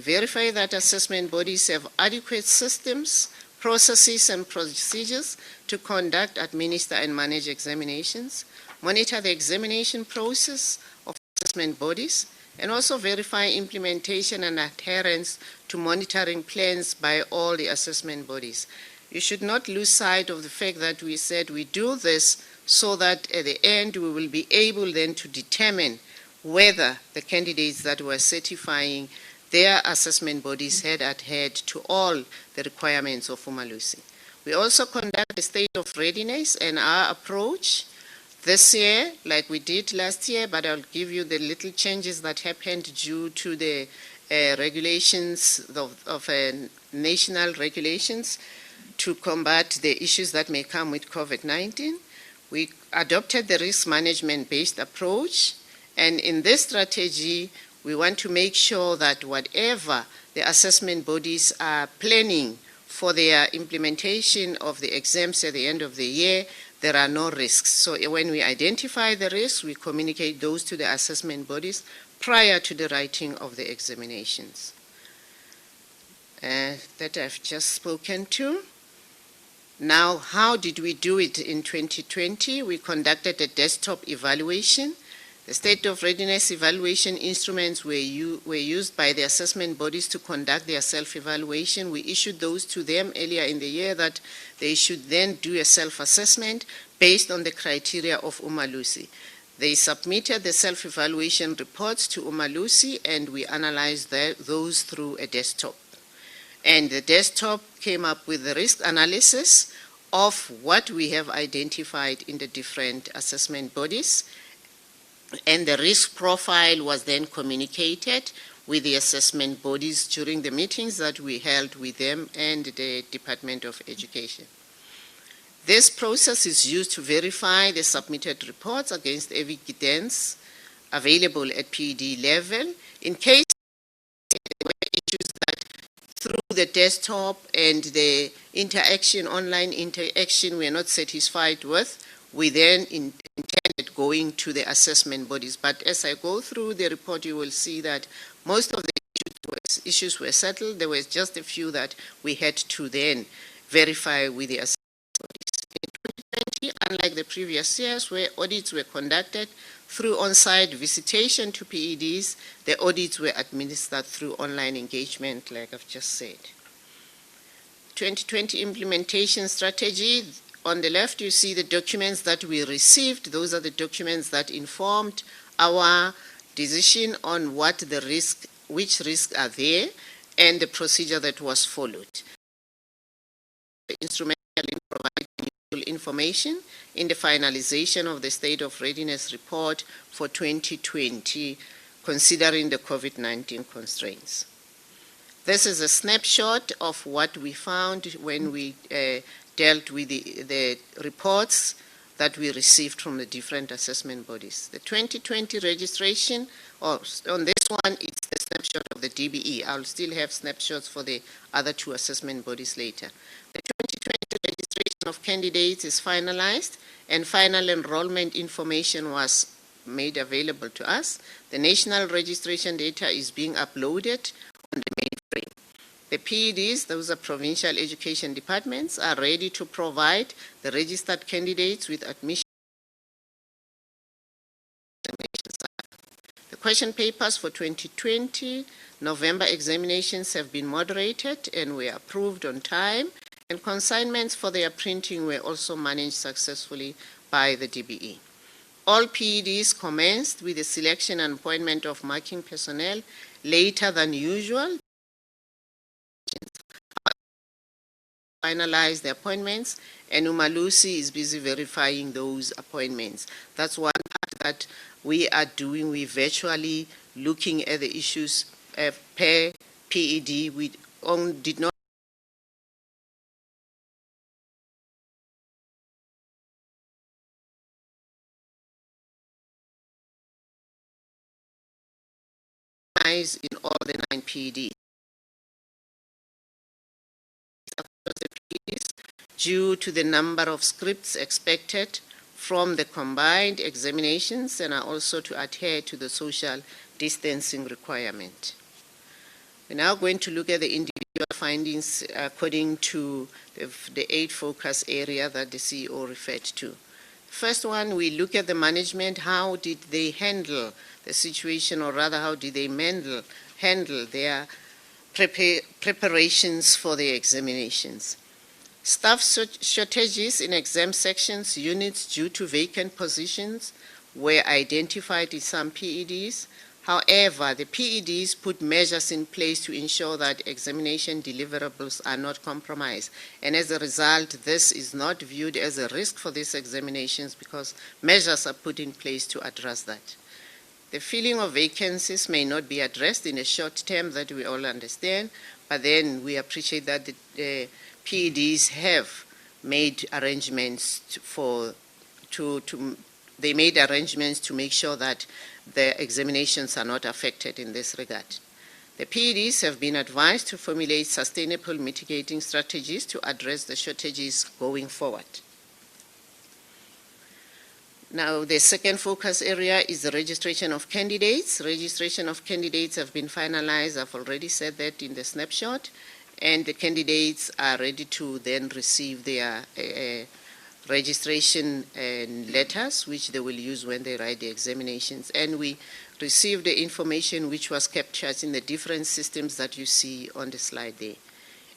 verify that assessment bodies have adequate systems, processes, and procedures to conduct, administer, and manage examinations, monitor the examination process of assessment bodies, and also verify implementation and adherence to monitoring plans by all the assessment bodies. You should not lose sight of the fact that we said we do this so that at the end we will be able then to determine whether the candidates that were certifying their assessment bodies had adhered to all the requirements of Umalusi. We also conduct a state of readiness, and our approach this year, like we did last year, but I'll give you the little changes that happened due to the regulations of national regulations to combat the issues that may come with COVID-19. We adopted the risk management-based approach, and in this strategy, we want to make sure that whatever the assessment bodies are planning for their implementation of the exams at the end of the year, there are no risks. So when we identify the risks, we communicate those to the assessment bodies prior to the writing of the examinations. That I've just spoken to. Now, how did we do it in 2020? We conducted a desktop evaluation. The State of Readiness evaluation instruments were used by the assessment bodies to conduct their self-evaluation. We issued those to them earlier in the year that they should then do a self-assessment based on the criteria of Umalusi. They submitted the self-evaluation reports to Umalusi, and we analyzed those through a desktop. And the desktop came up with the risk analysis of what we have identified in the different assessment bodies. And the risk profile was then communicated with the assessment bodies during the meetings that we held with them and the Department of Education. This process is used to verify the submitted reports against evidence available at PED level. In case there were issues that through the desktop and the interaction, online interaction, we are not satisfied with, we then intended going to the assessment bodies. But as I go through the report, you will see that most of the issues were settled. There was just a few that we had to then verify with the assessment bodies. In 2020, unlike the previous years where audits were conducted through on-site visitation to PEDs, the audits were administered through online engagement, like I've just said. 2020 implementation strategy. On the left, you see the documents that we received. Those are the documents that informed our decision on what the risk, which risks are there, and the procedure that was followed. The instrumental in providing useful information in the finalization of the State of Readiness report for 2020, considering the COVID-19 constraints. This is a snapshot of what we found when we dealt with the reports that we received from the different assessment bodies. The 2020 registration, on this one, it's the snapshot of the DBE. I'll still have snapshots for the other two assessment bodies later. The 2020 registration of candidates is finalized, and final enrollment information was made available to us. The national registration data is being uploaded on the mainframe. The PEDs, those are provincial education departments, are ready to provide the registered candidates with admission. The question papers for 2020 November examinations have been moderated and were approved on time, and consignments for their printing were also managed successfully by the DBE. All PEDs commenced with the selection and appointment of marking personnel later than usual. Finalize the appointments, and Umalusi is busy verifying those appointments. That's one part that we are doing. We're virtually looking at the issues per PED. We did not in all the 9 PEDs. Due to the number of scripts expected from the combined examinations, and are also to adhere to the social distancing requirement. We're now going to look at the individual findings according to the 8 focus area that the CEO referred to. First one, we look at the management. How did they handle the situation, or rather, how did they handle their preparations for the examinations? Staff shortages in exam sections units due to vacant positions were identified in some PEDs. However, the PEDs put measures in place to ensure that examination deliverables are not compromised. And as a result, this is not viewed as a risk for these examinations because measures are put in place to address that. The filling of vacancies may not be addressed in a short term, that we all understand, but then we appreciate that the PEDs have made arrangements they made arrangements to make sure that the examinations are not affected in this regard. The PEDs have been advised to formulate sustainable mitigating strategies to address the shortages going forward. Now, the second focus area is the registration of candidates. Registration of candidates have been finalized. I've already said that in the snapshot. And the candidates are ready to then receive their registration letters, which they will use when they write the examinations. And we received the information which was captured in the different systems that you see on the slide there.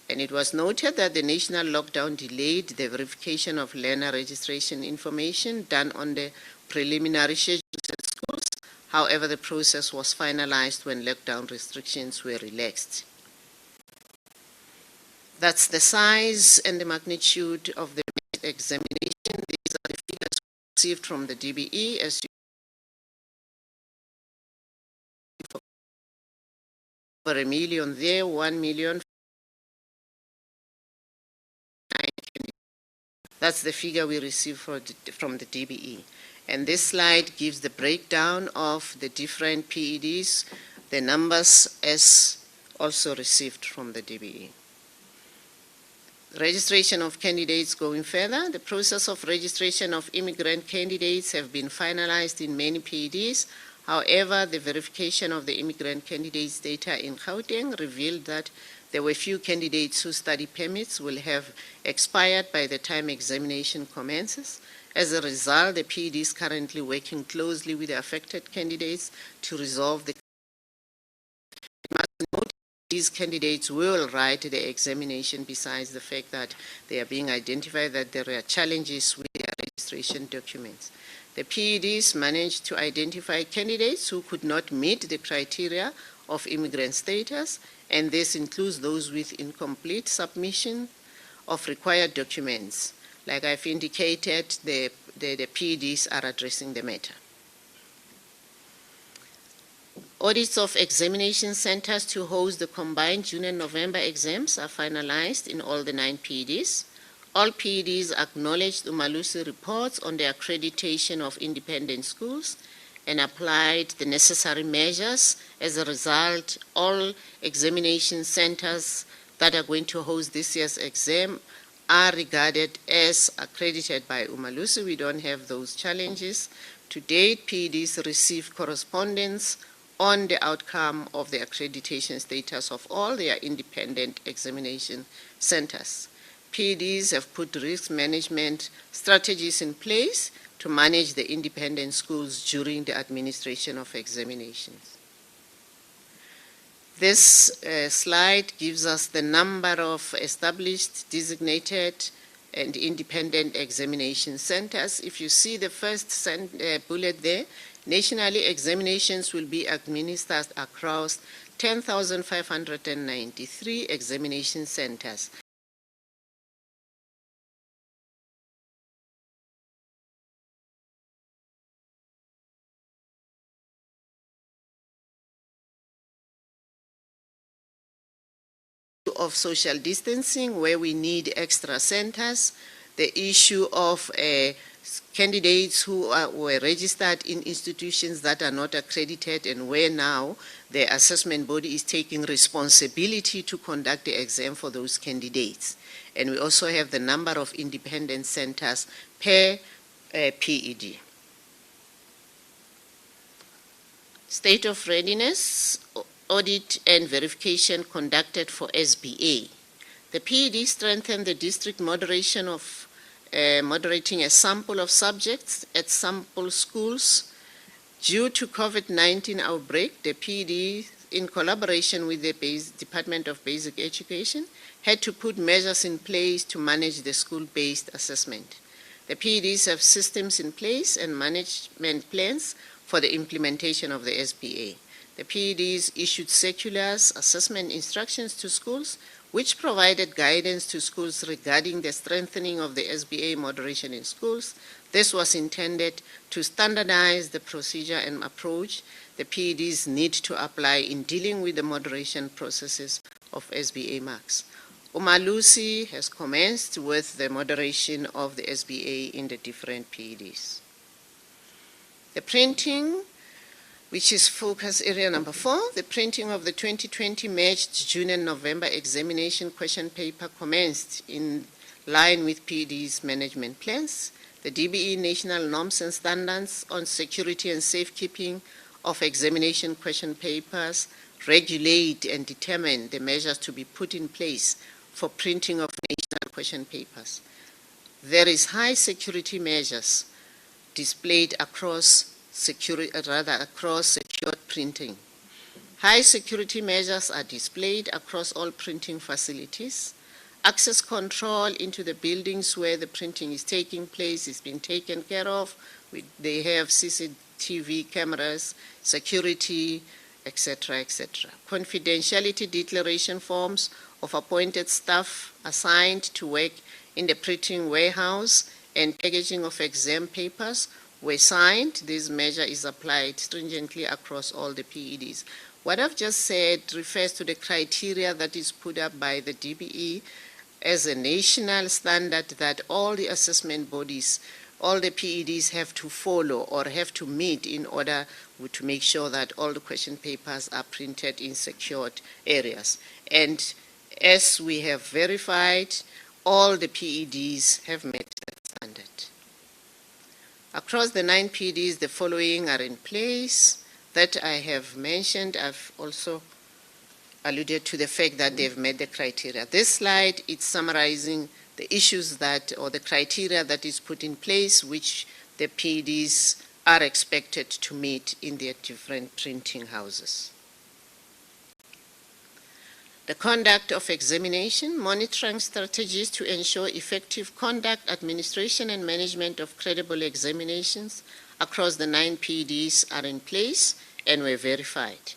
And it was noted that the national lockdown delayed the verification of learner registration information done on the preliminary schedules at schools. However, the process was finalized when lockdown restrictions were relaxed. That's the size and the magnitude of the examination. These are the figures received from the DBE, as you over 1 million there, 1 million. That's the figure we received from the DBE. And this slide gives the breakdown of the different PEDs, the numbers as also received from the DBE. Registration of candidates going further. The process of registration of immigrant candidates have been finalized in many PEDs. However, the verification of the immigrant candidates data in Gauteng revealed that there were few candidates whose study permits will have expired by the time examination commences. As a result, the PED is currently working closely with the affected candidates to resolve the these candidates will write the examination, besides the fact that they are being identified that there are challenges with their registration documents. The PEDs managed to identify candidates who could not meet the criteria of immigrant status, and this includes those with incomplete submission of required documents. Like I've indicated, the PEDs are addressing the matter. Audits of examination centers to host the combined June and November exams are finalized in all the 9 PEDs. All PEDs acknowledged Umalusi reports on the accreditation of independent schools and applied the necessary measures. As a result, all examination centers that are going to host this year's exam are regarded as accredited by Umalusi. We don't have those challenges. To date, PEDs receive correspondence on the outcome of the accreditation status of all their independent examination centers. PEDs have put risk management strategies in place to manage the independent schools during the administration of examinations. This slide gives us the number of established, designated, and independent examination centers. If you see the first bullet there, nationally examinations will be administered across 10,593 examination centers. Of social distancing, where we need extra centers, the issue of candidates who were registered in institutions that are not accredited, and where now the assessment body is taking responsibility to conduct the exam for those candidates. And we also have the number of independent centers per PED. State of readiness. audit and verification conducted for SBA. The PED strengthened the district moderation of moderating a sample of subjects at sample schools. Due to COVID-19 outbreak, the PED, in collaboration with the Department of Basic Education, had to put measures in place to manage the school-based assessment. The PEDs have systems in place and management plans for the implementation of the SBA. The PEDs issued circulars, assessment instructions to schools, which provided guidance to schools regarding the strengthening of the SBA moderation in schools. This was intended to standardize the procedure and approach the PEDs need to apply in dealing with the moderation processes of SBA marks. Umalusi has commenced with the moderation of the SBA in the different PEDs. The printing, which is focus area number 4, the printing of the 2020 March, June and November examination question paper commenced in line with PED's management plans. The DBE National Norms and Standards on Security and Safekeeping of Examination Question Papers regulate and determine the measures to be put in place for printing of national question papers. There is high security measures displayed across secured printing. High security measures are displayed across all printing facilities. Access control into the buildings where the printing is taking place is being taken care of. They have CCTV cameras, security, etc., etc. Confidentiality declaration forms of appointed staff assigned to work in the printing warehouse and packaging of exam papers were signed. This measure is applied stringently across all the PEDs. What I've just said refers to the criteria that is put up by the DBE as a national standard that all the assessment bodies, all the PEDs have to follow or have to meet in order to make sure that all the question papers are printed in secured areas. And as we have verified, all the PEDs have met that standard. Across the 9 PEDs, the following are in place that I have mentioned. I've also alluded to the fact that they've met the criteria. This slide is summarizing the issues that, or the criteria that is put in place, which the PEDs are expected to meet in their different printing houses. The conduct of examination, monitoring strategies to ensure effective conduct, administration, and management of credible examinations across the 9 PEDs are in place and were verified.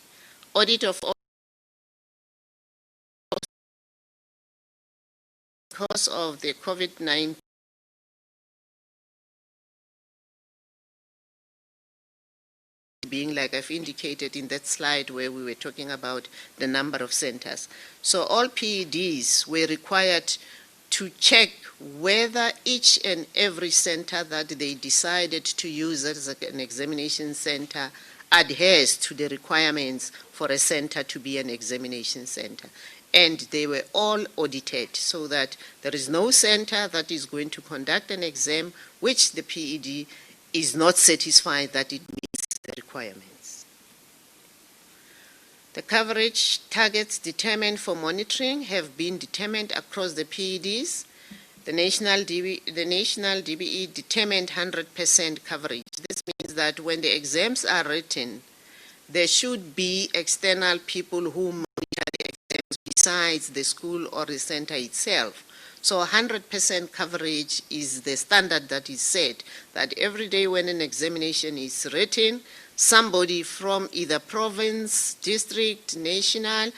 Audit of all because of the COVID-19 being, like I've indicated in that slide where we were talking about the number of centers. So all PEDs were required to check whether each and every center that they decided to use as an examination center adheres to the requirements for a center to be an examination center. And they were all audited so that there is no center that is going to conduct an exam which the PED is not satisfied that it meets the requirements. The coverage targets determined for monitoring have been determined across the PEDs. The national DBE determined 100% coverage. This means that when the exams are written, there should be external people who monitor the exams besides the school or the center itself. So 100% coverage is the standard that is set, that every day when an examination is written, somebody from either province, district, national,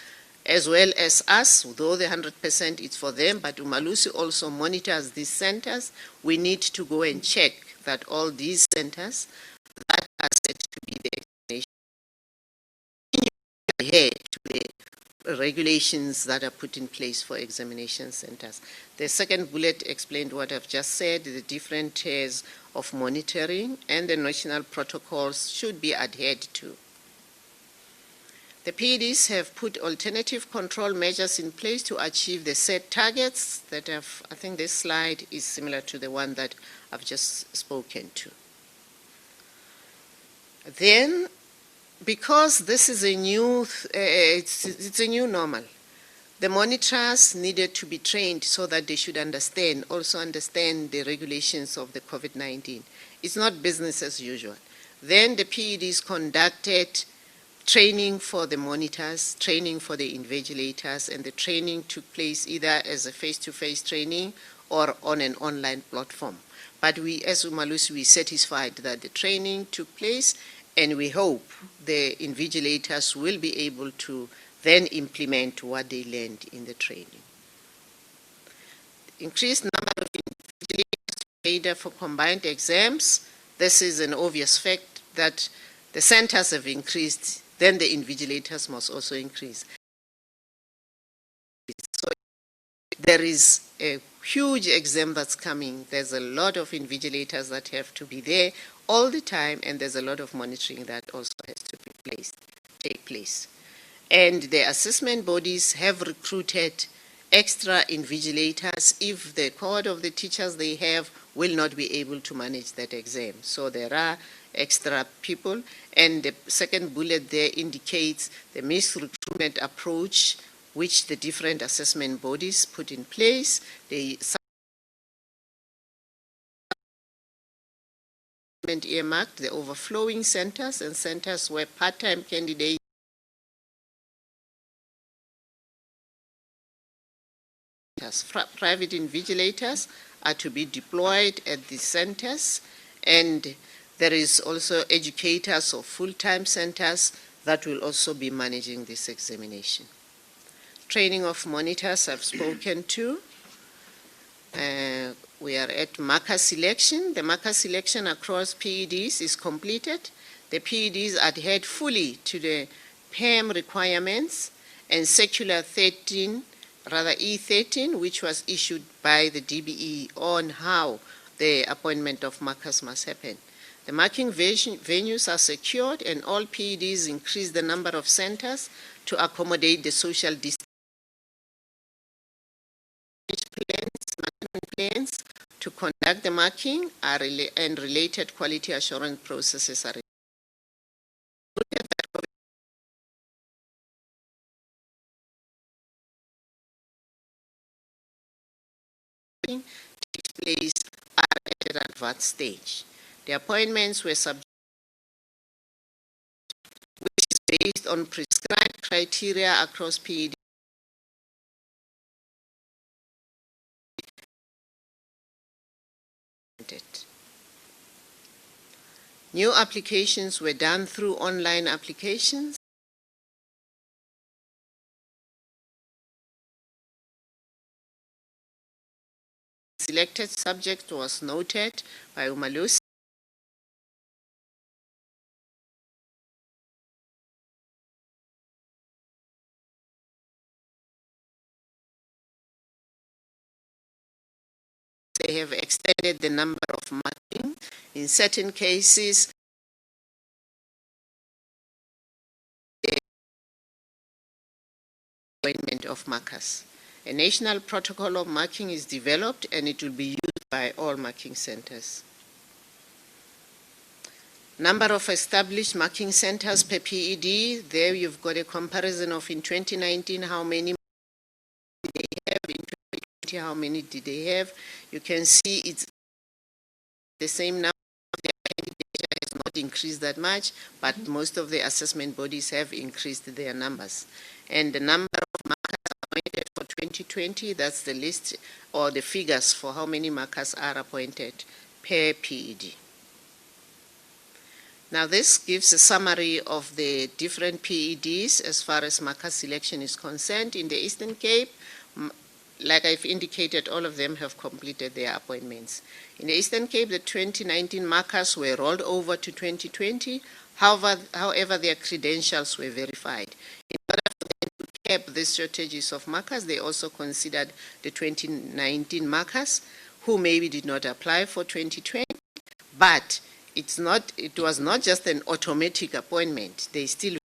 as well as us, though the 100% is for them, but Umalusi also monitors these centers. We need to go and check that all these centers that are set to be the examination adhere to the regulations that are put in place for examination centers. The second bullet explained what I've just said, the different tiers of monitoring and the national protocols should be adhered to. The PEDs have put alternative control measures in place to achieve the set targets that I think this slide is similar to the one that I've just spoken to. Then because this is a new, it's a new normal, the monitors needed to be trained so that they should also understand the regulations of the COVID-19. It's not business as usual. Then the PEDs conducted training for the monitors, training for the invigilators, and the training took place either as a face-to-face training or on an online platform. But we, as Umalusi, we satisfied that the training took place, and we hope the invigilators will be able to then implement what they learned in the training. Increased number of invigilators cater for combined exams. This is an obvious fact that the centers have increased, then the invigilators must also increase. So there is a huge exam that's coming. There's a lot of invigilators that have to be there all the time, and there's a lot of monitoring that also has to take place. And the assessment bodies have recruited extra invigilators if the cohort of the teachers they have will not be able to manage that exam. So there are extra people. And the second bullet there indicates the mixed recruitment approach which the different assessment bodies put in place. They earmarked the overflowing centers and centers where part-time candidates private invigilators are to be deployed at the centers, and there is also educators or full-time centers that will also be managing this examination. Training of monitors I've spoken to. We are at marker selection. The marker selection across PEDs is completed. The PEDs adhered fully to the PAM requirements and Circular 13, rather E13, which was issued by the DBE on how the appointment of markers must happen. The marking venues are secured, and all PEDs increase the number of centers to accommodate the social distance plans to conduct the marking and related quality assurance processes are takes place at an advanced stage. The appointments were subject, which is based on prescribed criteria across PED. New applications were done through online applications. Selected subject was noted by Umalusi. They have extended the number of marking. In certain cases, the appointment of markers. A national protocol of marking is developed, and it will be used by all marking centers. Number of established marking centers per PED. There you've got a comparison of in 2019 how many did they have, in 2020 how many did they have. You can see it's the same number. The data has not increased that much, but most of the assessment bodies have increased their numbers. And the number of markers appointed for 2020, that's the list or the figures for how many markers are appointed per PED. Now this gives a summary of the different PEDs as far as marker selection is concerned. In the Eastern Cape, like I've indicated, all of them have completed their appointments. In the Eastern Cape, the 2019 markers were rolled over to 2020. However, their credentials were verified. In order for them to cap these shortages of markers, they also considered the 2019 markers who maybe did not apply for 2020, but it was not just an automatic appointment. They still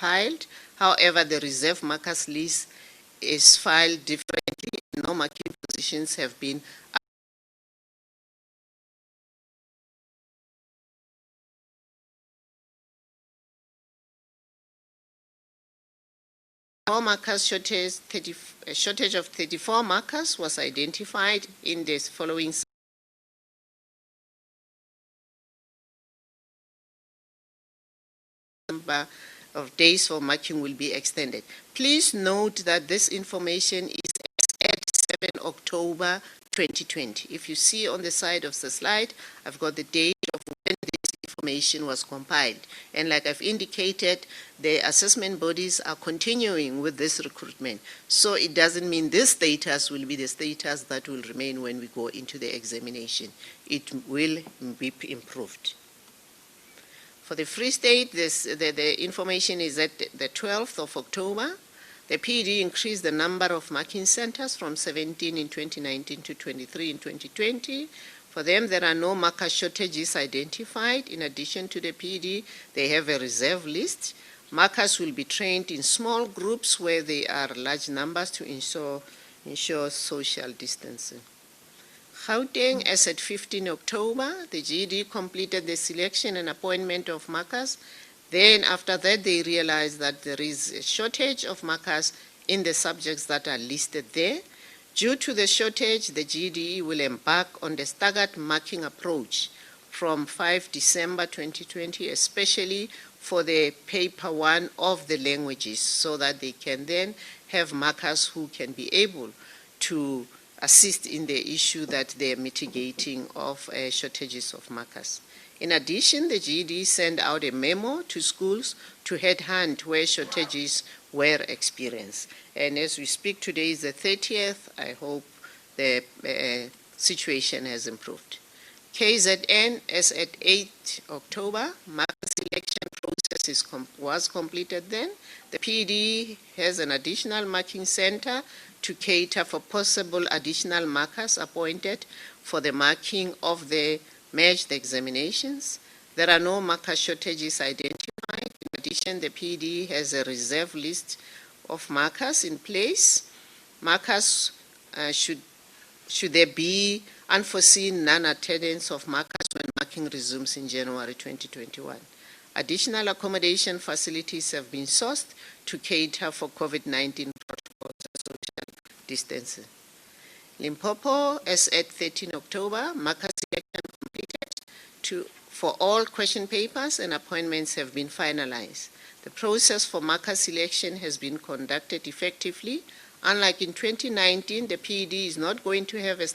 compiled. However, the reserve markers list is filed differently. No marking positions have been a shortage of 34 markers was identified in the following number of days for marking will be extended. Please note that this information is at 7 October 2020. If you see on the side of the slide, I've got the date of when this information was compiled. And like I've indicated, the assessment bodies are continuing with this recruitment. So it doesn't mean this status will be the status that will remain when we go into the examination. It will be improved. For the Free State, the information is at the 12th of October. The PED increased the number of marking centers from 17 in 2019 to 23 in 2020. For them, there are no marker shortages identified. In addition to the PED, they have a reserve list. Markers will be trained in small groups where there are large numbers to ensure social distancing. Gauteng, as at 15 October, the GED completed the selection and appointment of markers. Then after that, they realized that there is a shortage of markers in the subjects that are listed there. Due to the shortage, the GED will embark on the staggered marking approach from 5 December 2020, especially for the paper 1 of the languages, so that they can then have markers who can be able to assist in the issue that they are mitigating of shortages of markers. In addition, the GED sent out a memo to schools to headhunt where shortages were experienced. And as we speak, today is the 30th. I hope the situation has improved. KZN, as at 8 October, marker selection process was completed then. The PED has an additional marking center to cater for possible additional markers appointed for the marking of the merged examinations. There are no marker shortages identified. In addition, the PED has a reserve list of markers in place. Markers should there be unforeseen non-attendance of markers when marking resumes in January 2021. Additional accommodation facilities have been sourced to cater for COVID-19 protocols and social distancing. Limpopo, as at 13 October, marker selection completed for all question papers and appointments have been finalized. The process for marker selection has been conducted effectively. Unlike in 2019, the PED is not going to have a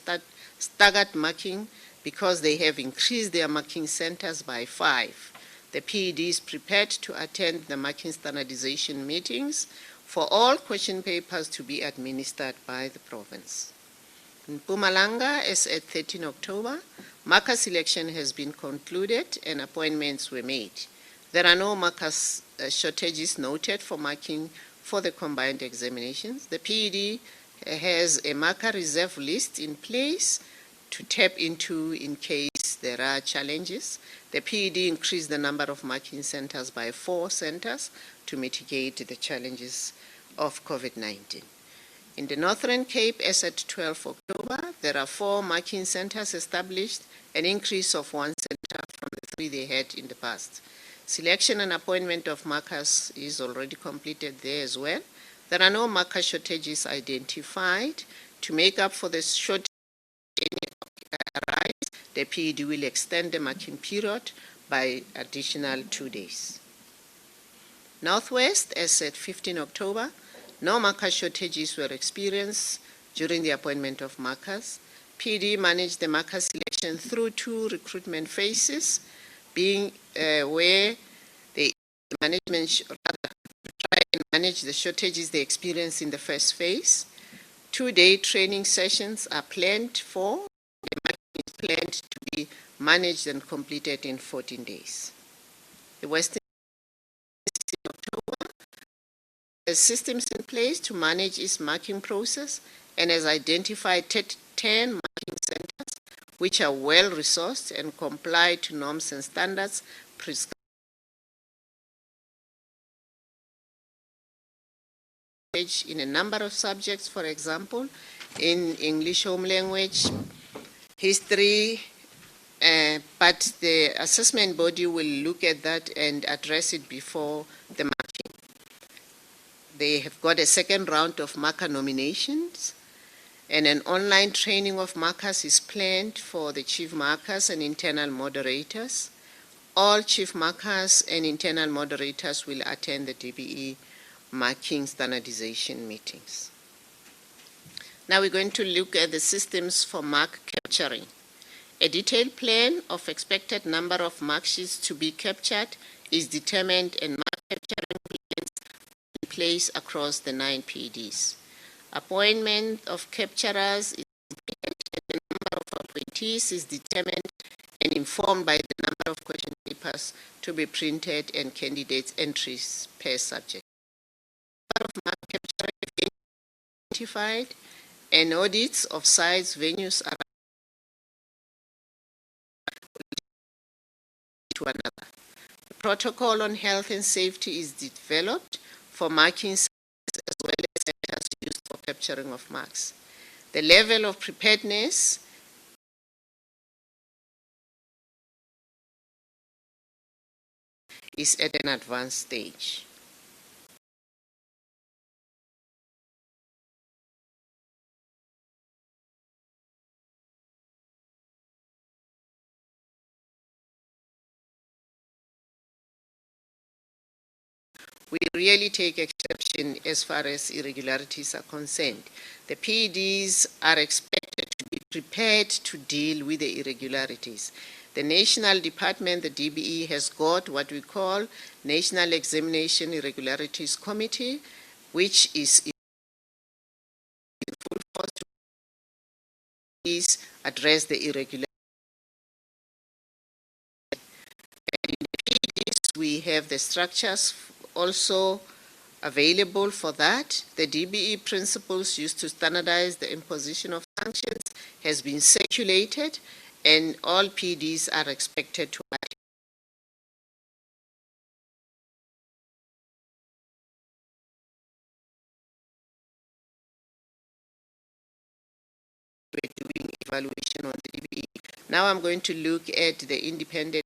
staggered marking because they have increased their marking centers by 5. The PED is prepared to attend the marking standardization meetings for all question papers to be administered by the province. In Mpumalanga, as at 13 October, marker selection has been concluded and appointments were made. There are no marker shortages noted for marking for the combined examinations. The PED has a marker reserve list in place to tap into in case there are challenges. The PED increased the number of marking centers by 4 centers to mitigate the challenges of COVID-19. In the Northern Cape, as at 12 October, there are 4 marking centers established, an increase of 1 center from the 3 they had in the past. Selection and appointment of markers is already completed there as well. There are no marker shortages identified. To make up for the shortage arise, the PED will extend the marking period by additional 2 days. Northwest, as at 15 October, no marker shortages were experienced during the appointment of markers. PED managed the marker selection through 2 recruitment phases, being where the management try and manage the shortages they experienced in the first phase. 2-day training sessions are planned for. The marking is planned to be managed and completed in 14 days. The Western October has systems in place to manage its marking process and has identified 10 marking centers which are well resourced and comply to norms and standards prescribed in a number of subjects, for example, in English home language, history, but the assessment body will look at that and address it before the marking. They have got a second round of marker nominations, and an online training of markers is planned for the chief markers and internal moderators. All chief markers and internal moderators will attend the DBE marking standardization meetings. Now we're going to look at the systems for mark capturing. A detailed plan of expected number of mark sheets to be captured is determined and mark capturing plans in place across the 9 PDs. Appointment of capturers is completed and the number of appointees is determined and informed by the number of question papers to be printed and candidates' entries per subject. Number of mark capturing identified and audits of sites, venues are to another. The protocol on health and safety is developed for marking sites as well as centers used for capturing of marks. The level of preparedness is at an advanced stage. We really take exception as far as irregularities are concerned. The PEDs are expected to be prepared to deal with the irregularities. The national department, the DBE, has got what we call National Examination Irregularities Committee, which is in full force to address the irregularities. And in the PEDs, we have the structures also available for that. The DBE principles used to standardize the imposition of sanctions has been circulated, and all PDs are expected to doing evaluation on the DBE. Now I'm going to look at the independent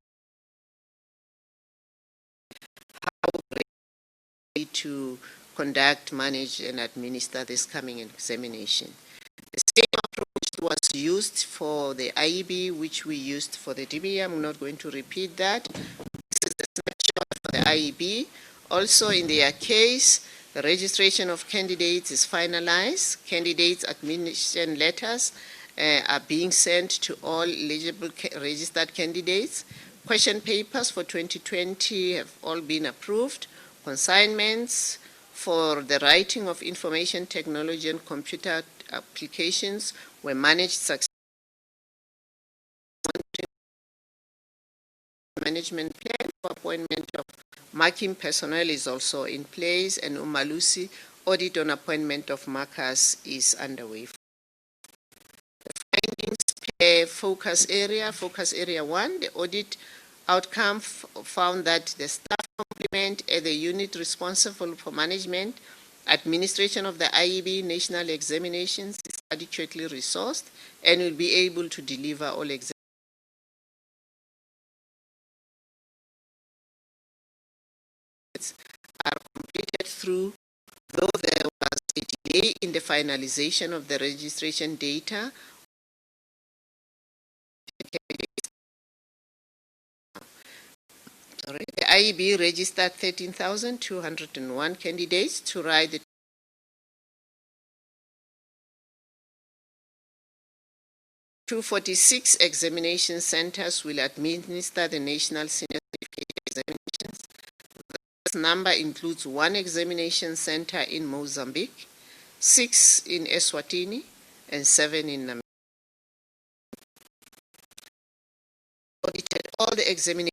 to conduct, manage, and administer this coming examination. The same approach was used for the IEB, which we used for the DBE. I'm not going to repeat that. This is a snapshot for the IEB. Also, in their case, the registration of candidates is finalized. Candidates' admission letters are being sent to all eligible registered candidates. Question papers for 2020 have all been approved. Consignments for the writing of information technology and computer applications were managed successfully. Management plan for appointment of marking personnel is also in place, and Umalusi audit on appointment of markers is underway. The findings per focus area 1, the audit outcome found that the staff complement at the unit responsible for management, administration of the IEB national examinations is adequately resourced and will be able to deliver all examinations are completed through, though there was a delay in the finalization of the registration data. The IEB registered 13,201 candidates to write the 246 examination centers will administer the national senior certificate examinations. This number includes 1 examination center in Mozambique, 6 in Eswatini, and 7 in Namibia. Audited all the examination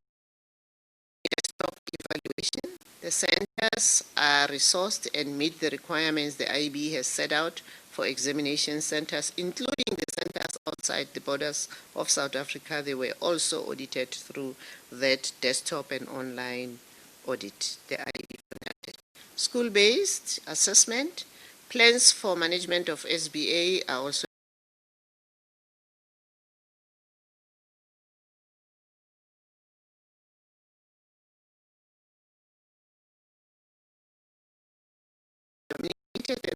evaluation. The centers are resourced and meet the requirements the IEB has set out for examination centers, including the centers outside the borders of South Africa. They were also audited through that desktop and online audit the IEB conducted. School-based assessment. Plans for management of SBA are also communicated and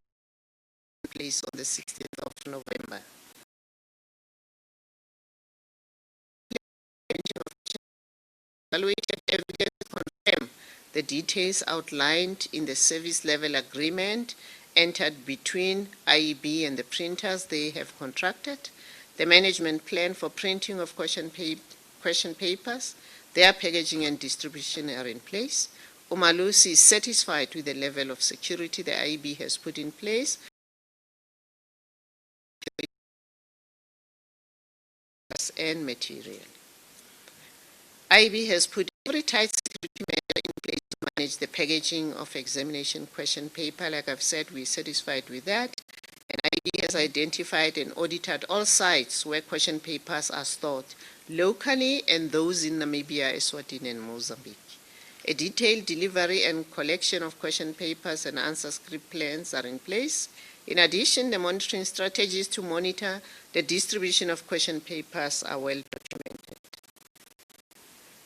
in place on the 16th of November. Evaluated evidence confirm the details outlined in the service level agreement entered between IEB and the printers they have contracted. The management plan for printing of question papers, their packaging and distribution are in place. Umalusi is satisfied with the level of security the IEB has put in place and material. IEB has put every tight security measure in place to manage the packaging of examination question paper. Like I've said, we're satisfied with that. And IEB has identified and audited all sites where question papers are stored locally and those in Namibia, Eswatini, and Mozambique. A detailed delivery and collection of question papers and answer script plans are in place. In addition, the monitoring strategies to monitor the distribution of question papers are well documented.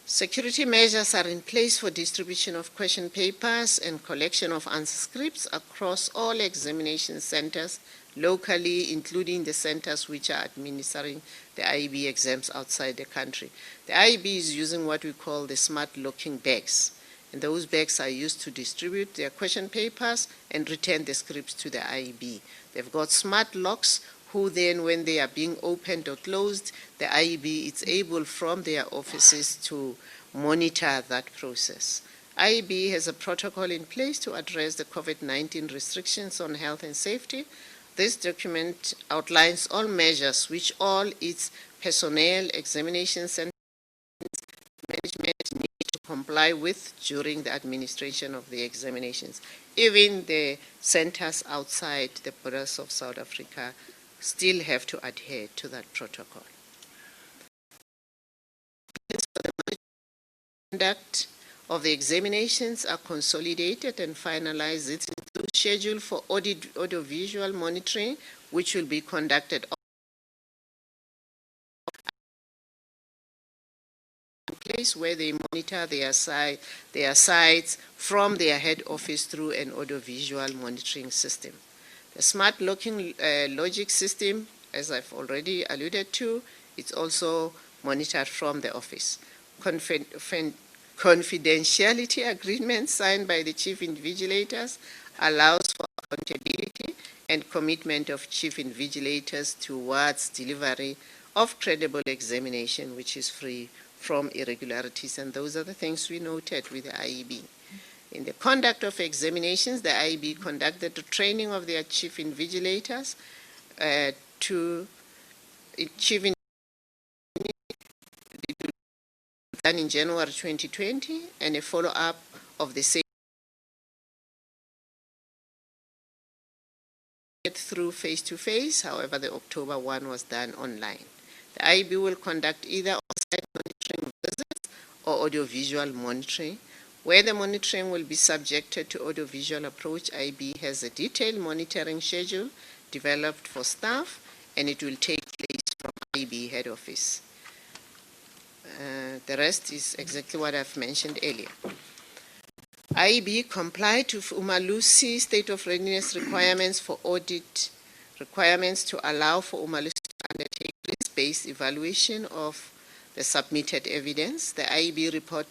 Security measures are in place for distribution of question papers and collection of answer scripts across all examination centers locally, including the centers which are administering the IEB exams outside the country. The IEB is using what we call the smart locking bags, and those bags are used to distribute their question papers and return the scripts to the IEB. They've got smart locks who then, when they are being opened or closed, the IEB is able from their offices to monitor that process. IEB has a protocol in place to address the COVID-19 restrictions on health and safety. This document outlines all measures which all its personnel, examination centers, management need to comply with during the administration of the examinations. Even the centers outside the borders of South Africa still have to adhere to that protocol. The conduct of the examinations are consolidated and finalized. It includes schedule for audiovisual monitoring, which will be conducted in place where they monitor their sites from their head office through an audiovisual monitoring system. The smart locking logic system, as I've already alluded to, it's also monitored from the office. Confidentiality agreements signed by the chief invigilators allows for accountability and commitment of chief invigilators towards delivery of credible examination, which is free from irregularities, and those are the things we noted with the IEB. In the conduct of examinations, the IEB conducted the training of their chief invigilators done in January 2020, and a follow-up of the same through face-to-face. However, the October one was done online. The IEB will conduct either on-site monitoring visits or audiovisual monitoring. Where the monitoring will be subjected to audiovisual approach, IEB has a detailed monitoring schedule developed for staff, and it will take place from IEB head office. The rest is exactly what I've mentioned earlier. IEB complied with Umalusi State of Readiness requirements for audit requirements to allow for Umalusi to undertake risk-based evaluation of the submitted evidence. The IEB report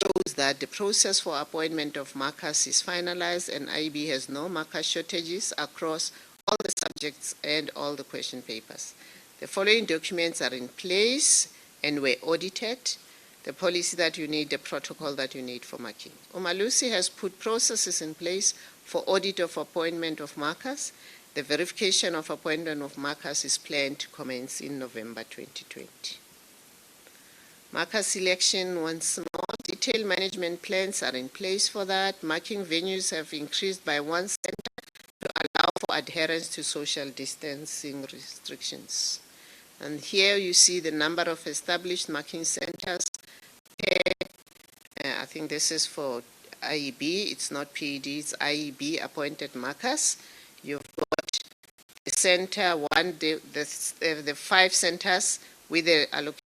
shows that the process for appointment of markers is finalized, and IEB has no marker shortages across all the subjects and all the question papers. The following documents are in place and were audited: the policy that you need, the protocol that you need for marking. Umalusi has put processes in place for audit of appointment of markers. The verification of appointment of markers is planned to commence in November 2020. Marker selection, once more, detailed management plans are in place for that. Marking venues have increased by one center to allow for adherence to social distancing restrictions. And here you see the number of established marking centers. I think this is for IEB, it's not PED, it's IEB appointed markers. You've got the center one, the 5 centers with the allocation.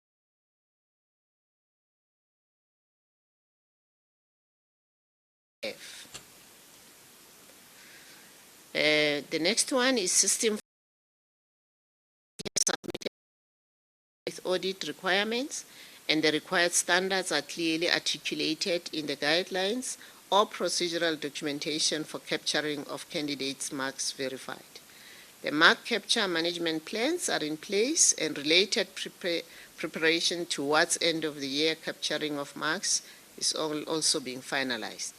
The next one is system submitted with audit requirements, and the required standards are clearly articulated in the guidelines or procedural documentation for capturing of candidates' marks verified. The mark capture management plans are in place, and related preparation towards end of the year capturing of marks is also being finalized.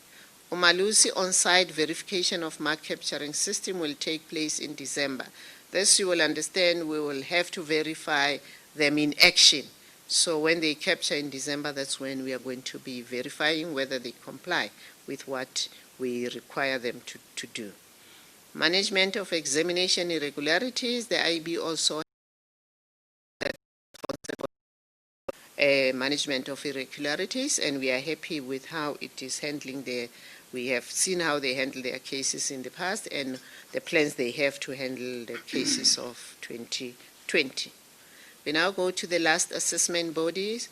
Umalusi on-site verification of mark capturing system will take place in December. This, you will understand, we will have to verify them in action. So when they capture in December, that's when we are going to be verifying whether they comply with what we require them to do. Management of examination irregularities, the IB also management of irregularities, and we are happy with how it is handling we have seen how they handle their cases in the past and the plans they have to handle the cases of 2020. We now go to the last assessment bodies,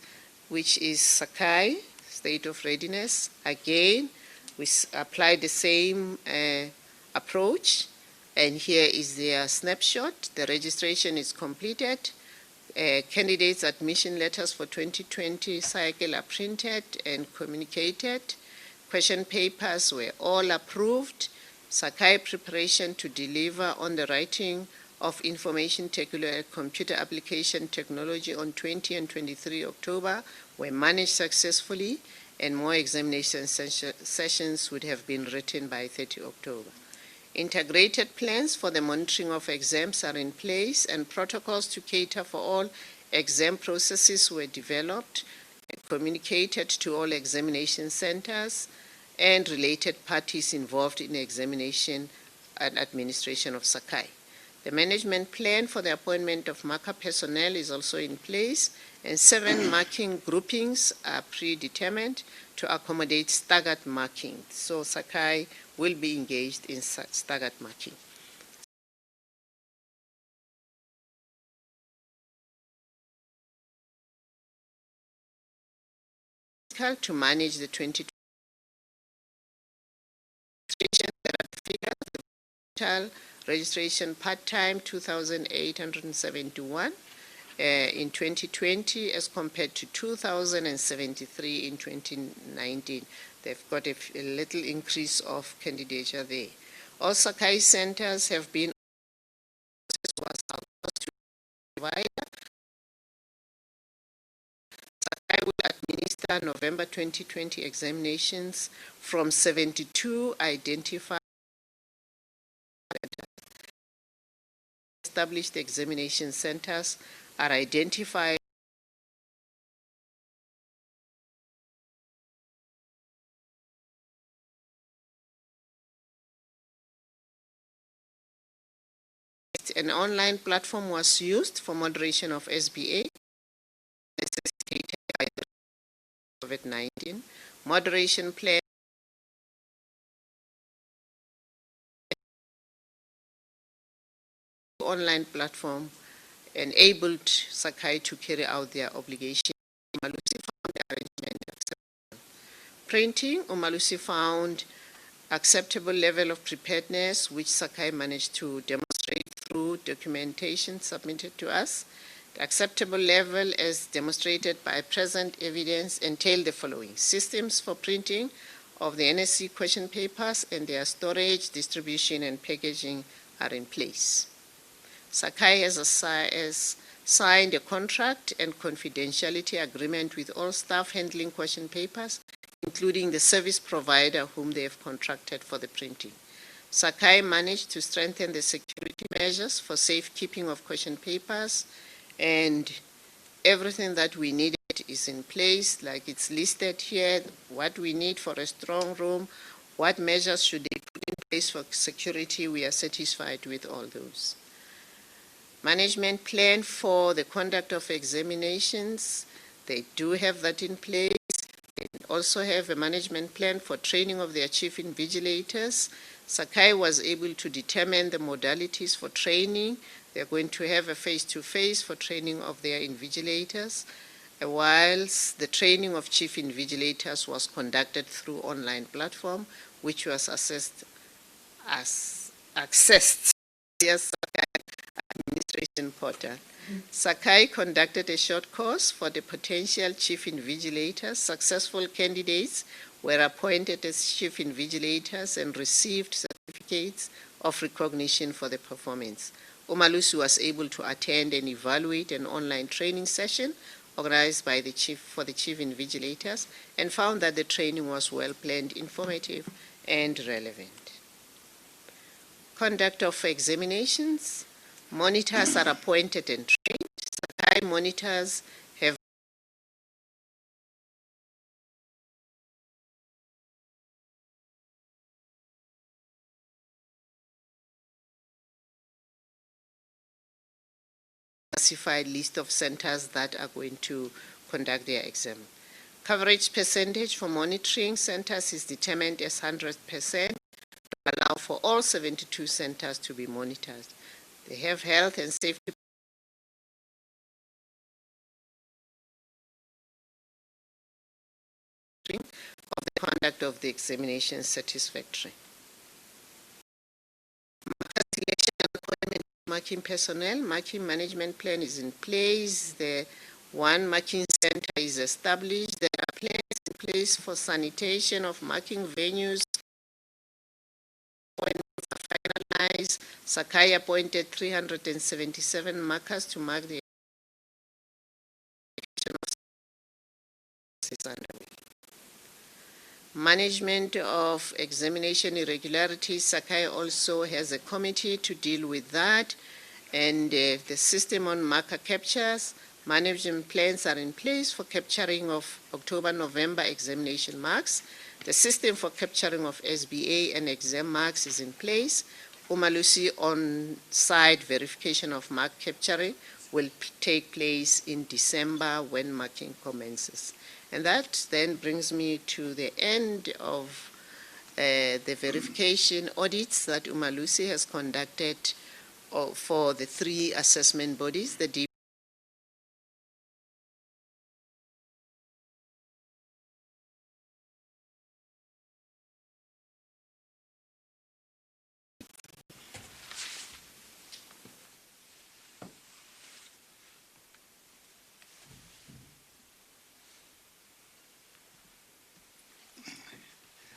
which is Sakai, State of Readiness. Again, we apply the same approach, and here is their snapshot. The registration is completed. Candidates' admission letters for 2020 cycle are printed and communicated. Question papers were all approved. Sakai preparation to deliver on the writing of information computer application technology on 20 and 23 October were managed successfully, and more examination sessions would have been written by 30 October. Integrated plans for the monitoring of exams are in place, and protocols to cater for all exam processes were developed and communicated to all examination centers and related parties involved in examination and administration of Sakai. The management plan for the appointment of marker personnel is also in place, and 7 marking groupings are predetermined to accommodate staggered marking. So Sakai will be engaged in staggered marking. To manage the 2020 registration part-time 2,871 in 2020 as compared to 2,073 in 2019. They've got a little increase of candidature there. All Sakai centers have been Sakai will administer November 2020 examinations from 72 identified established examination centers are identified an online platform was used for moderation of SBA necessitated by the COVID-19. Moderation plan online platform enabled Sakai to carry out their obligation. Umalusi found the arrangement acceptable. Printing, Umalusi found acceptable level of preparedness, which Sakai managed to demonstrate through documentation submitted to us. The acceptable level, as demonstrated by present evidence, entail the following: systems for printing of the NSC question papers and their storage, distribution, and packaging are in place. Sakai has signed a contract and confidentiality agreement with all staff handling question papers, including the service provider whom they have contracted for the printing. Sakai managed to strengthen the security measures for safekeeping of question papers, and everything that we needed is in place, like it's listed here, what we need for a strong room, what measures should they put in place for security. We are satisfied with all those. Management plan for the conduct of examinations, they do have that in place. And also have a management plan for training of their chief invigilators. Sakai was able to determine the modalities for training. They're going to have a face-to-face for training of their invigilators, whilst the training of chief invigilators was conducted through online platform, which was accessed via Sakai administration portal. Sakai conducted a short course for the potential chief invigilators. Successful candidates were appointed as chief invigilators and received certificates of recognition for the performance. Umalusi was able to attend and evaluate an online training session organized by the chief invigilators and found that the training was well planned, informative, and relevant. Conduct of examinations. Monitors are appointed and trained. Sakai monitors have a classified list of centers that are going to conduct their exam. Coverage percentage for monitoring centers is determined as 100% to allow for all 72 centers to be monitored. They have health and safety of the conduct of the examination satisfactory. Selection and appointment of marking personnel. Marking management plan is in place. The one marking center is established. There are plans in place for sanitation of marking venues. Appointments are finalized. Sakai appointed 377 markers to mark the execution of is underway. Management of examination irregularities. Sakai also has a committee to deal with that, and the system on marker captures. Management plans are in place for capturing of October-November examination marks. The system for capturing of SBA and exam marks is in place. Umalusi on-site verification of mark capturing will take place in December when marking commences. And that then brings me to the end of the verification audits that Umalusi has conducted for the 3 assessment bodies, the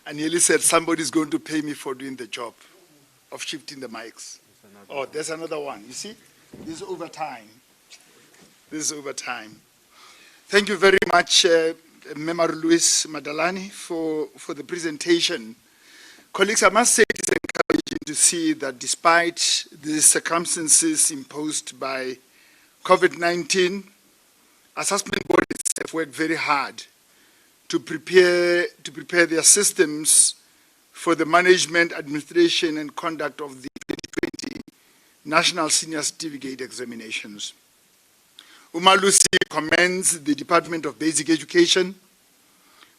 I nearly said somebody's going to pay me for doing the job of shifting the mics. Oh, there's another one. You see? This is overtime. This is overtime. Thank you very much, Member Luis Madalani, for the presentation. Colleagues, I must say it's encouraging to see that despite the circumstances imposed by COVID-19, assessment bodies have worked very hard to prepare their systems for the management, administration, and conduct of the 2020 National Senior Certificate Examinations. Umalusi commends the Department of Basic Education,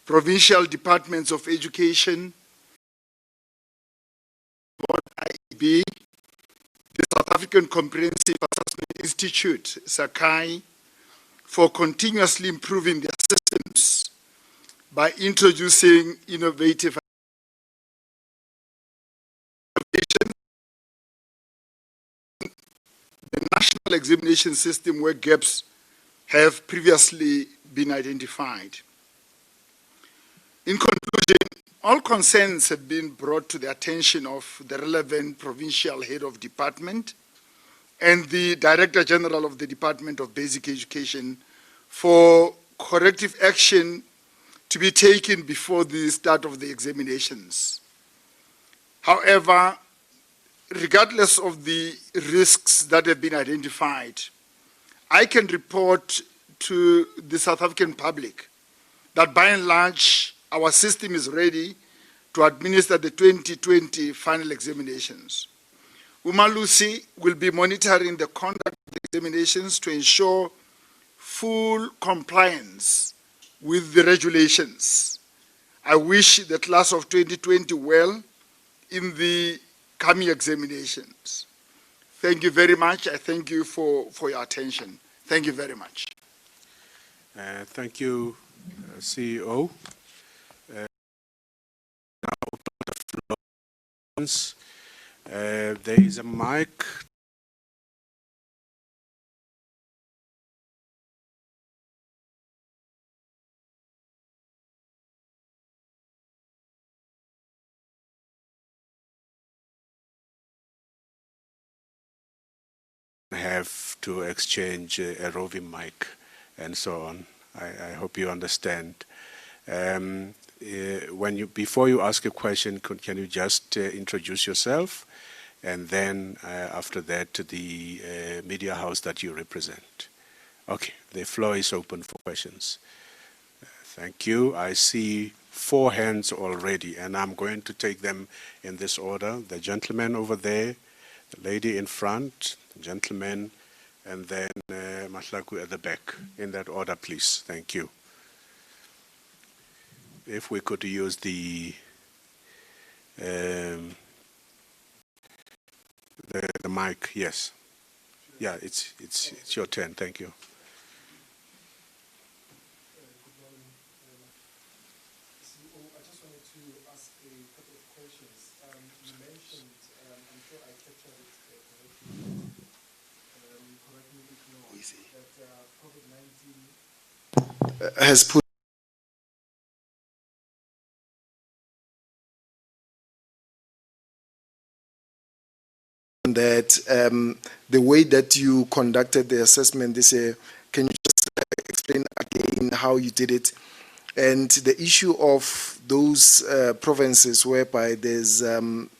Provincial Departments of Education, IEB, the South African Comprehensive Assessment Institute, Sakai, for continuously improving their systems by introducing innovative the national examination system where gaps have previously been identified. In conclusion, all concerns have been brought to the attention of the relevant provincial head of department and the Director General of the Department of Basic Education for corrective action to be taken before the start of the examinations. However, regardless of the risks that have been identified, I can report to the South African public that by and large, our system is ready to administer the 2020 final examinations. Umalusi will be monitoring the conduct of the examinations to ensure full compliance with the regulations. I wish the class of 2020 well in the coming examinations. Thank you very much. I thank you for your attention. Thank you very much. Thank you, CEO. There is a mic. Have to exchange a roving mic and so on. I hope you understand. Before you ask a question, can you just introduce yourself, and then after that the media house that you represent. Okay, the floor is open for questions. Thank you. I see 4 hands already, and I'm going to take them in this order. The gentleman over there, the lady in front, the gentleman, and then Mahlaku at the back. In that order, please. Thank you. If we could use the mic, yes. Yeah, it's your turn. Thank you. Good morning. CEO, I just wanted to ask a couple of questions. You mentioned, I'm sure I captured it correctly, correct me if not, that COVID-19 has put that the way that you conducted the assessment this year, can you just explain again how you did it? And the issue of those provinces whereby there's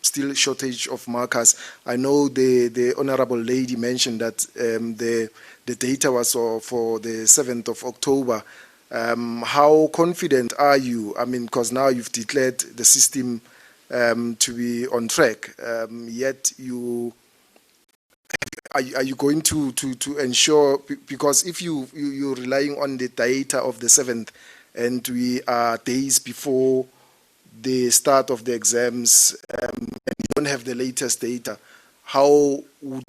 still shortage of markers. I know the honorable lady mentioned that the data was for the 7th of October. How confident are you? I mean, because now you've declared the system to be on track, yet are you going to ensure, because if you're relying on the data of the 7th and we are days before the start of the exams and you don't have the latest data, how would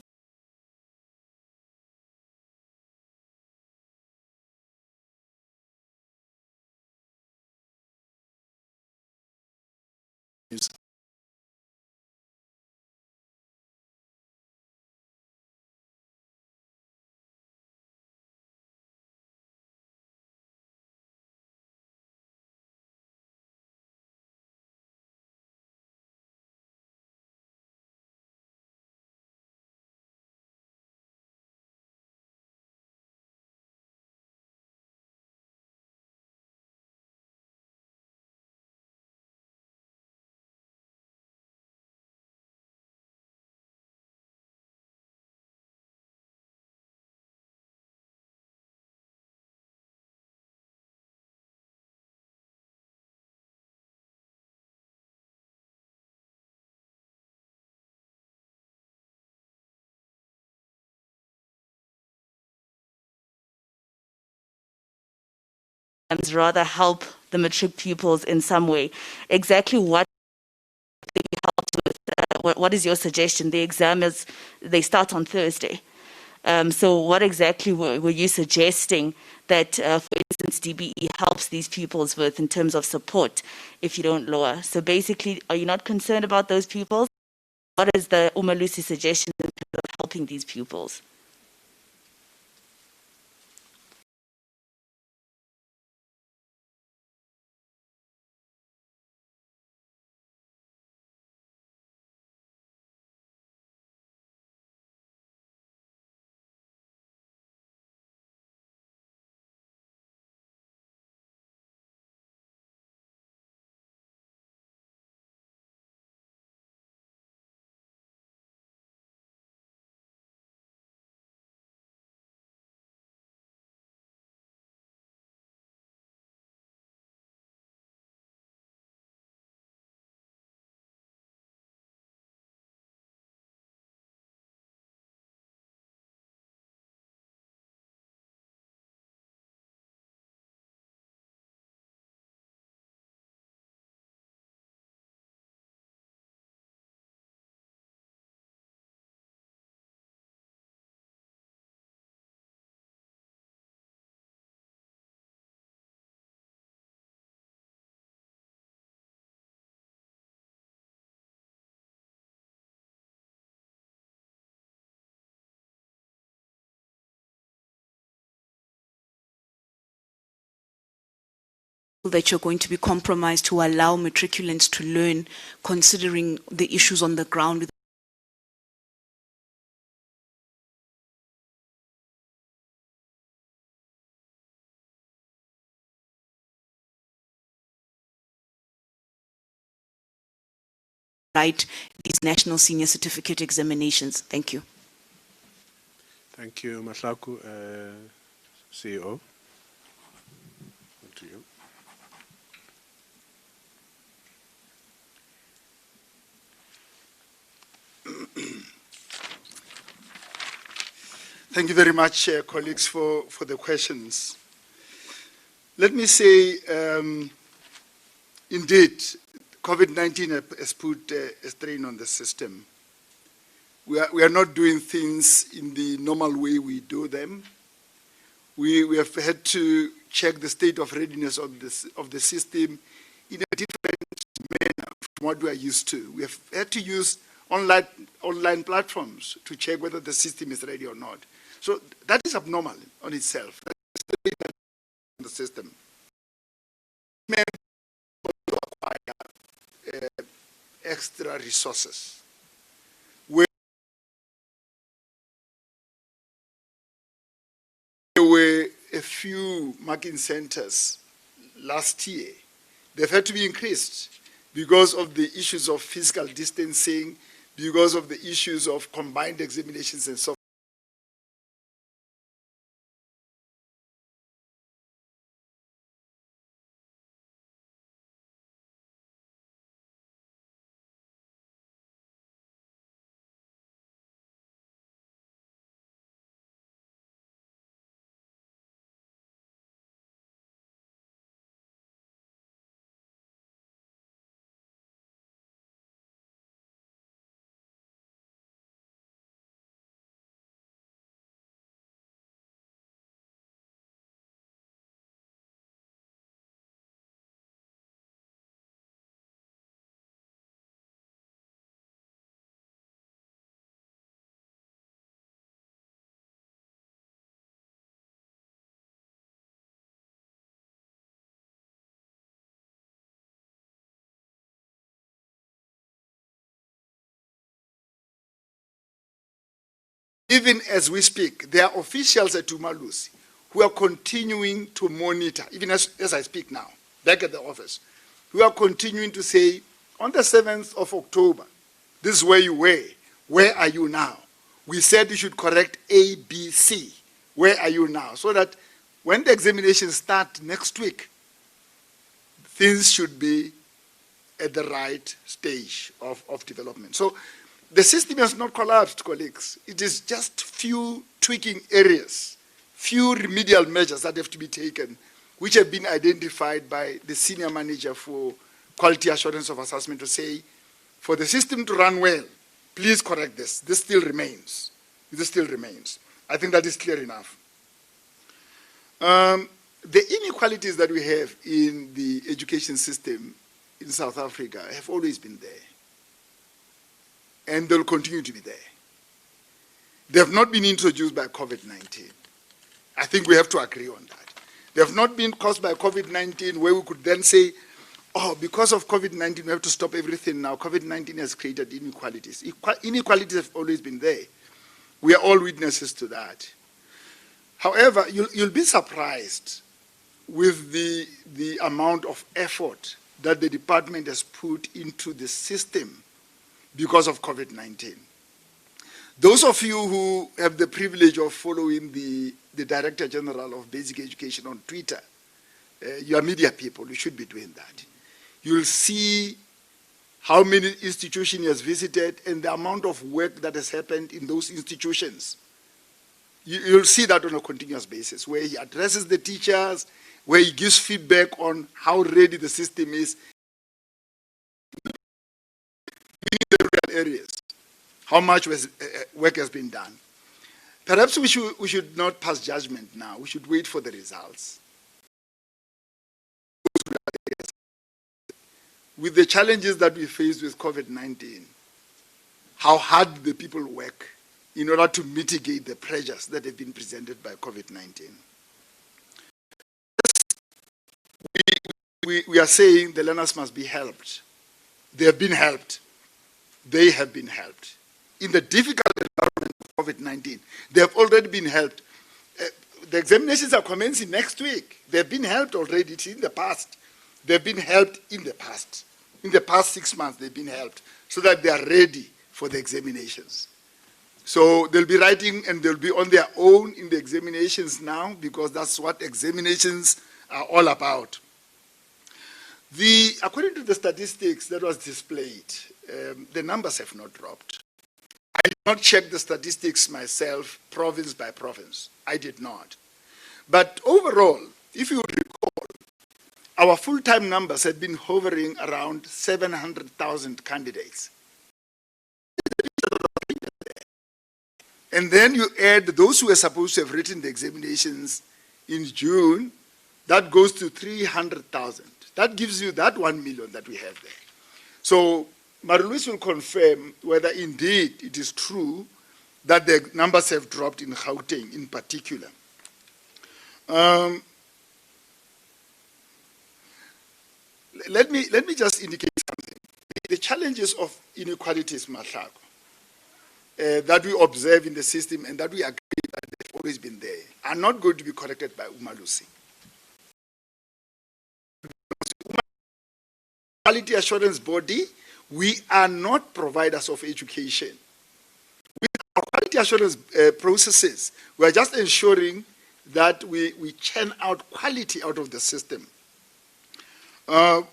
you rather help the matric pupils in some way. Exactly what they helped with, what is your suggestion? The exam they start on Thursday. So what exactly were you suggesting that, for instance, DBE helps these pupils with in terms of support if you don't lower? So basically, are you not concerned about those pupils? What is the Umalusi suggestion in terms of helping these pupils? that you're going to be compromised to allow matriculants to learn, considering the issues on the ground with write these national senior certificate examinations? Thank you. Thank you, Mahlaku. CEO. To you. Thank you very much, colleagues, for the questions. Let me say, indeed, COVID-19 has put a strain on the system. We are not doing things in the normal way we do them. We have had to check the state of readiness of the system in a different manner from what we are used to. We have had to use online platforms to check whether the system is ready or not. So that is abnormal on itself. That's the way that the system may require extra resources. There were a few marking centers last year. They've had to be increased because of the issues of physical distancing, because of the issues of combined examinations and so forth. Even as we speak, there are officials at Umalusi who are continuing to monitor, even as I speak now, back at the office, who are continuing to say, on the 7th of October, this is where you were. Where are you now? We said you should correct A, B, C. Where are you now? So that when the examinations start next week, things should be at the right stage of development. So the system has not collapsed, colleagues. It is just few tweaking areas, few remedial measures that have to be taken, which have been identified by the senior manager for quality assurance of assessment to say, for the system to run well, please correct this. This still remains. This still remains. I think that is clear enough. The inequalities that we have in the education system in South Africa have always been there. And they'll continue to be there. They have not been introduced by COVID-19. I think we have to agree on that. They have not been caused by COVID-19 where we could then say, oh, because of COVID-19, we have to stop everything now. COVID-19 has created inequalities. Inequalities have always been there. We are all witnesses to that. However, you'll be surprised with the amount of effort that the department has put into the system because of COVID-19. Those of you who have the privilege of following the Director General of Basic Education on Twitter, you are media people, you should be doing that. You'll see how many institutions he has visited and the amount of work that has happened in those institutions. You'll see that on a continuous basis, where he addresses the teachers, where he gives feedback on how ready the system is in the rural areas, how much work has been done. Perhaps we should not pass judgment now. We should wait for the results. With the challenges that we face with COVID-19, how hard the people work in order to mitigate the pressures that have been presented by COVID-19. We we are saying the learners must be helped. They have been helped. They have been helped. In the difficult environment of COVID-19, they have already been helped. The examinations are commencing next week. They've been helped already. It's in the past. They've been helped in the past. In the past 6 months, they've been helped so that they are ready for the examinations. So they'll be writing and they'll be on their own in the examinations now because that's what examinations are all about. According to the statistics that was displayed, the numbers have not dropped. I did not check the statistics myself, province by province. I did not. But overall, if you recall, our full-time numbers had been hovering around 700,000 candidates. And then you add those who were supposed to have written the examinations in June, that goes to 300,000. That gives you that 1 million that we have there. So Marie-Louise will confirm whether indeed it is true that the numbers have dropped in Gauteng in particular. Let me just indicate something. The challenges of inequalities, Mahlako, that we observe in the system and that we agree that they've always been there, are not going to be corrected by Umalusi. Quality assurance body, we are not providers of education. With our quality assurance processes, we are just ensuring that we churn out quality out of the system. The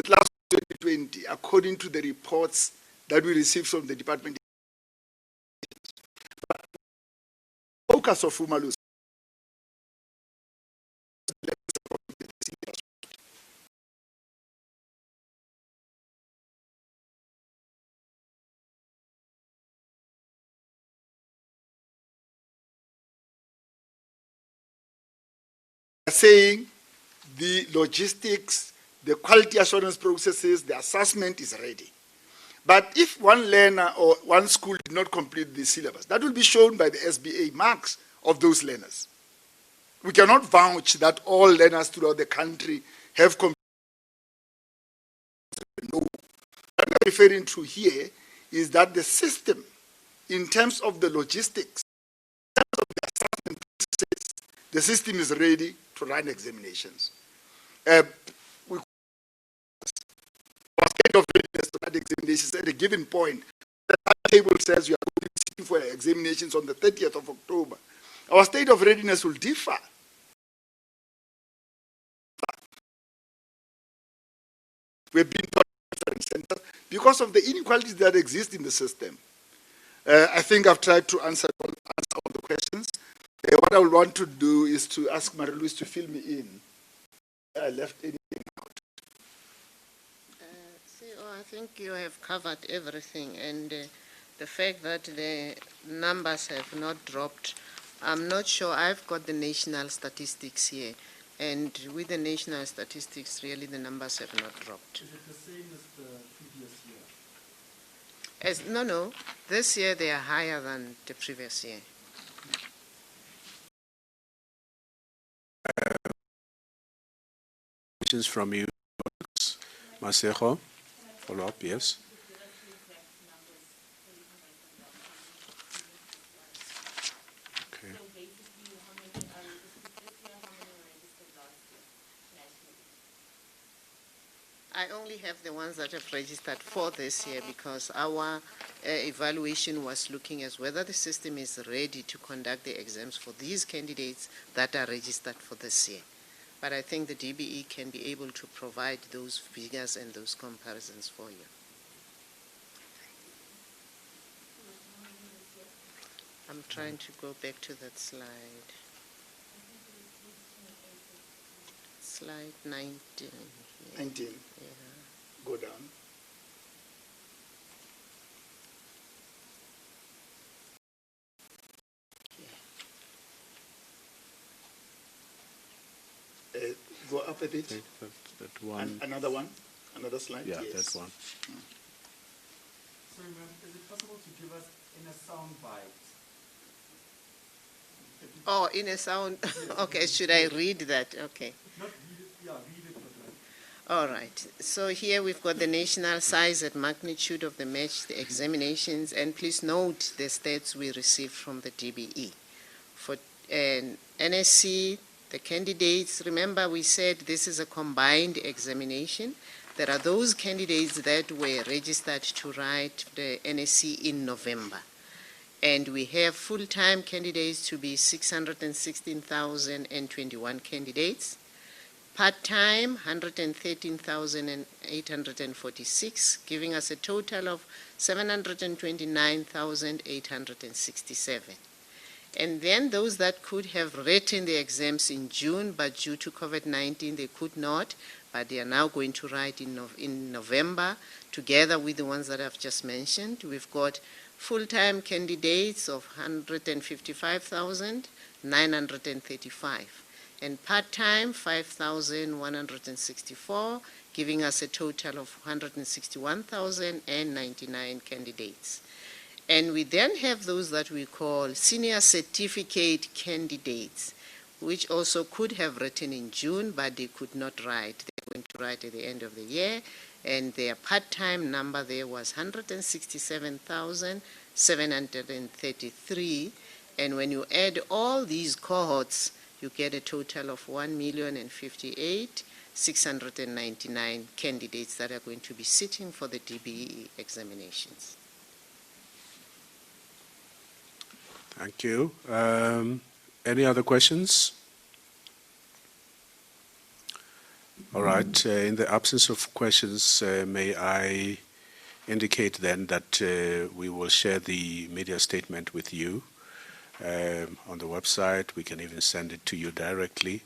last 2020, according to the reports that we received from the department, focus of Umalusi saying the logistics, the quality assurance processes, the assessment is ready. But if one learner or one school did not complete the syllabus, that will be shown by the SBA marks of those learners. We cannot vouch that all learners throughout the country have completed. No. What I'm referring to here is that the system, in terms of the logistics, in terms of the assessment processes, the system is ready to run examinations. Our state of readiness to run examinations at a given point, the table says you are going to be sitting for examinations on the 30th of October. Our state of readiness will differ. We've been taught different centers because of the inequalities that exist in the system. I think I've tried to answer all the questions. What I would want to do is to ask Marie-Louise to fill me in. I left anything out. I think you have covered everything, and the fact that the numbers have not dropped, I'm not sure. I've got the national statistics here, and with the national statistics, really the numbers have not dropped. Is it the same as the previous year? No. This year they are higher than the previous year. Questions from you, Masejo? Follow up, yes. Okay. I only have the ones that have registered for this year because our evaluation was looking as whether the system is ready to conduct the exams for these candidates that are registered for this year. But I think the DBE can be able to provide those figures and those comparisons for you. I'm trying to go back to that slide. Slide 19. 19. Yeah. Go down. Go up a bit. That one. Another one? Another slide? Yeah, yes. that one. Sorry, ma'am, is it possible to give us in a sound bite Oh, in a sound. Okay, should I read that? Okay. All right. So here we've got the national size and magnitude of the matched examinations, and please note the stats we received from the DBE. For NSC, the candidates, remember we said this is a combined examination. There are those candidates that were registered to write the NSC in November. And we have full-time candidates to be 616,021 candidates. Part-time, 113,846, giving us a total of 729,867. And then those that could have written the exams in June, but due to COVID-19 they could not, but they are now going to write in November, together with the ones that I've just mentioned. We've got full-time candidates of 155,935. And part-time, 5,164, giving us a total of 161,099 candidates. And we then have those that we call senior certificate candidates, which also could have written in June, but they could not write. They're going to write at the end of the year, and their part-time number there was 167,733. And when you add all these cohorts, you get a total of 1,058,699 candidates that are going to be sitting for the DBE examinations. Thank you. Any other questions? All right. In the absence of questions, may I indicate then that we will share the media statement with you on the website. We can even send it to you directly,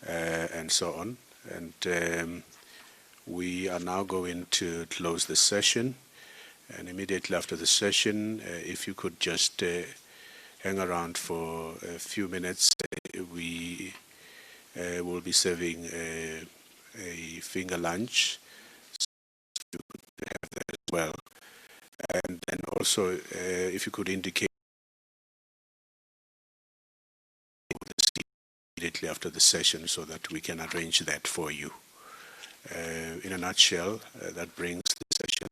and so on. And we are now going to close the session. And immediately after the session, if you could just hang around for a few minutes, we will be serving a finger lunch. So you could have that as well. And then also, if you could indicate immediately after the session so that we can arrange that for you. In a nutshell, that brings the session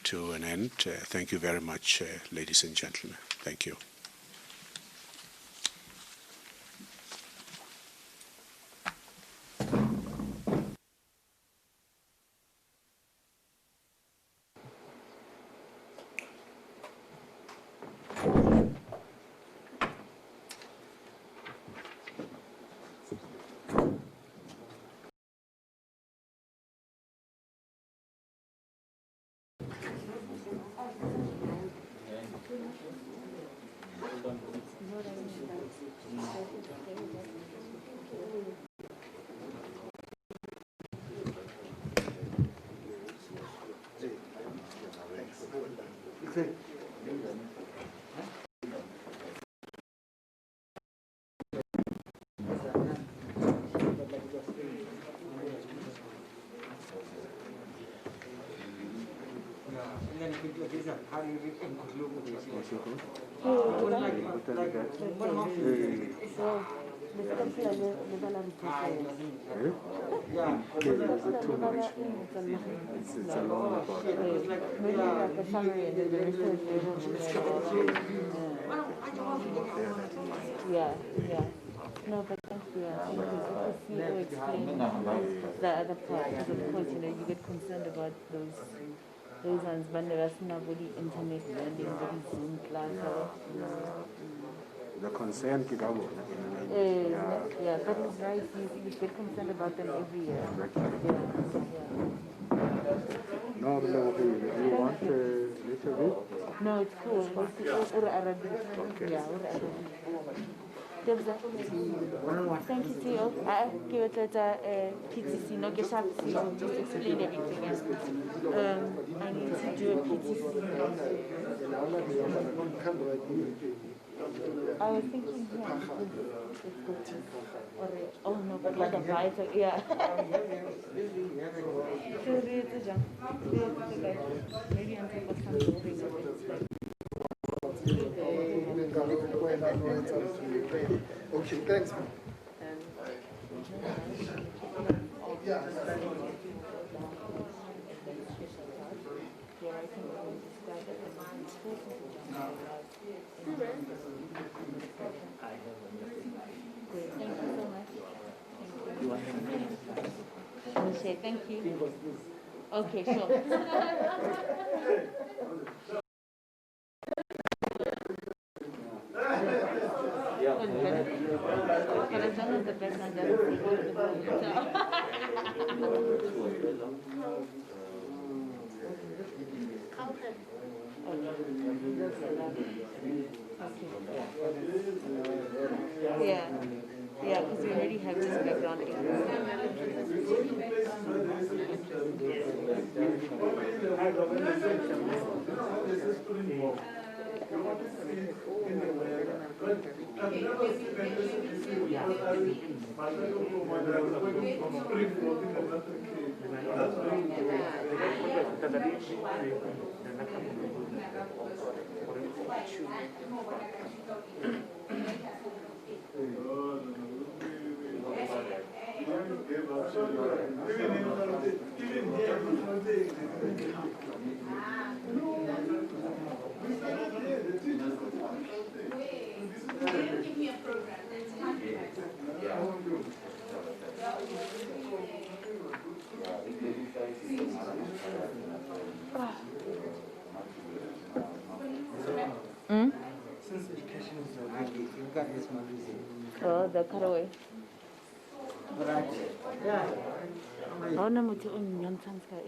to an end. Thank you very much, ladies and gentlemen. Thank you. Yeah. No, but thank you. The CEO explained the other part, because of course, you get concerned about those ones, but there's nobody internet learning, very Zoom class. The concern, yeah, but it's right. You get concerned about them every year. No, do you want a little bit? No, it's cool. Okay. Yeah, thank you, Theo. I give it a PTC, no get up to just explain everything. I need to do a PTC. I was thinking, oh no, but like a vital, yeah. Maybe on top of some building. Okay, thanks. Thank you. Okay, sure. But as long as the background doesn't yeah, yeah, because we already have this background. Oh, the cutaway. Oh, no, mucho un young son's got